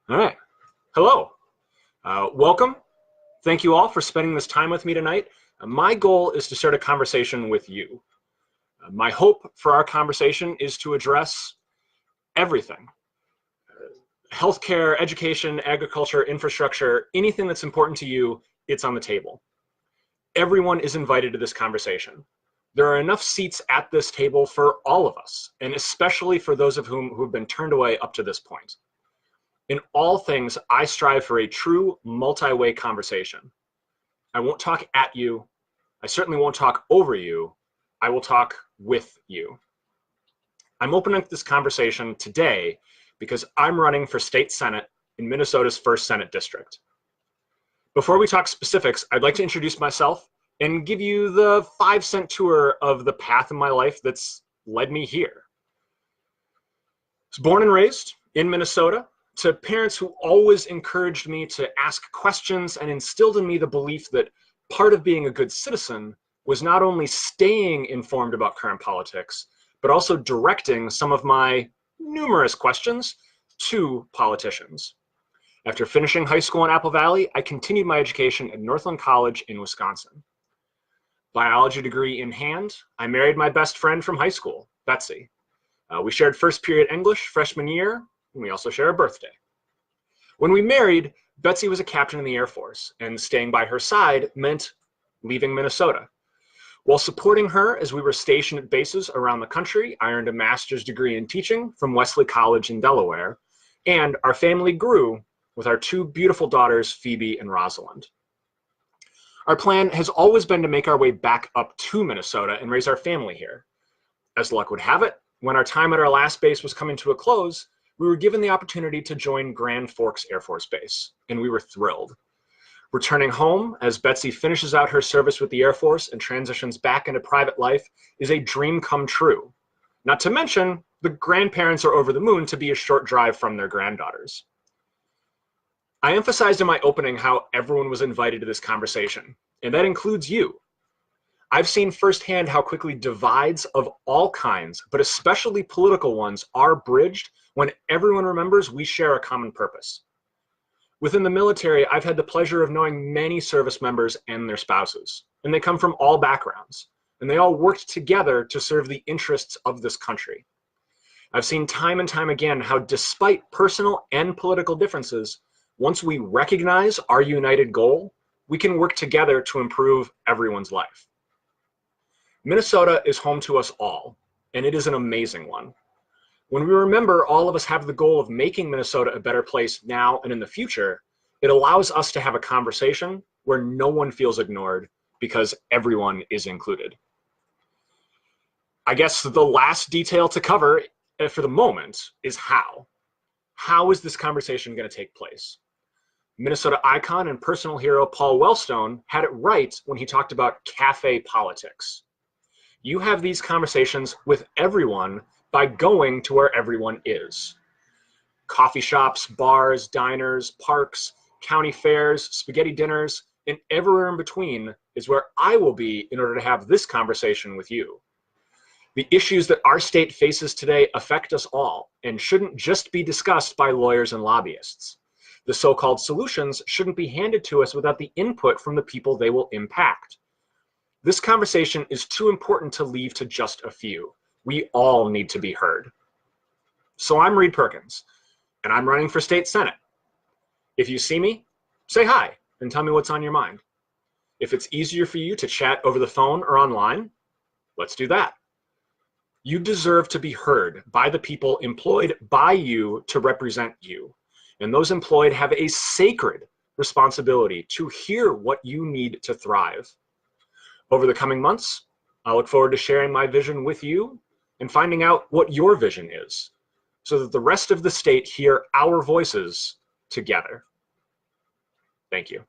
All right. Hello. Welcome. Thank you all for spending this time with me tonight. My goal is to start a conversation with you. My hope for our conversation is to address everything. Healthcare, education, agriculture, infrastructure, anything that's important to you, it's on the table. Everyone is invited to this conversation. There are enough seats at this table for all of us, and especially for those of whom who have been turned away up to this point. In all things, I strive for a true multi-way conversation. I won't talk at you. I certainly won't talk over you. I will talk with you. I'm opening up this conversation today because I'm running for state senate in Minnesota's 1st Senate District. Before we talk specifics, I'd like to introduce myself and give you the 5-cent tour of the path in my life that's led me here. I was born and raised in Minnesota, to parents who always encouraged me to ask questions and instilled in me the belief that part of being a good citizen was not only staying informed about current politics, but also directing some of my numerous questions to politicians. After finishing high school in Apple Valley, I continued my education at Northland College in Wisconsin. Biology degree in hand, I married my best friend from high school, Betsy. We shared first period English freshman year, and we also share a birthday. When we married, Betsy was a captain in the Air Force, and staying by her side meant leaving Minnesota. While supporting her as we were stationed at bases around the country, I earned a master's degree in teaching from Wesley College in Delaware, and our family grew with our 2 beautiful daughters, Phoebe and Rosalind. Our plan has always been to make our way back up to Minnesota and raise our family here. As luck would have it, when our time at our last base was coming to a close, we were given the opportunity to join Grand Forks Air Force Base, and we were thrilled. Returning home as Betsy finishes out her service with the Air Force and transitions back into private life is a dream come true. Not to mention, the grandparents are over the moon to be a short drive from their granddaughters. I emphasized in my opening how everyone was invited to this conversation, and that includes you. I've seen firsthand how quickly divides of all kinds, but especially political ones, are bridged when everyone remembers we share a common purpose. Within the military, I've had the pleasure of knowing many service members and their spouses, and they come from all backgrounds, and they all worked together to serve the interests of this country. I've seen time and time again how despite personal and political differences, once we recognize our united goal, we can work together to improve everyone's life. Minnesota is home to us all, and it is an amazing one. When we remember all of us have the goal of making Minnesota a better place now and in the future, it allows us to have a conversation where no one feels ignored because everyone is included. I guess the last detail to cover for the moment is how. How is this conversation going to take place? Minnesota icon and personal hero Paul Wellstone had it right when he talked about cafe politics. You have these conversations with everyone by going to where everyone is. Coffee shops, bars, diners, parks, county fairs, spaghetti dinners, and everywhere in between is where I will be in order to have this conversation with you. The issues that our state faces today affect us all and shouldn't just be discussed by lawyers and lobbyists. The so-called solutions shouldn't be handed to us without the input from the people they will impact. This conversation is too important to leave to just a few. We all need to be heard. So I'm Reed Perkins, and I'm running for state senate. If you see me, say hi and tell me what's on your mind. If it's easier for you to chat over the phone or online, let's do that. You deserve to be heard by the people employed by you to represent you. And those employed have a sacred responsibility to hear what you need to thrive. Over the coming months, I look forward to sharing my vision with you and finding out what your vision is, so that the rest of the state hear our voices together. Thank you.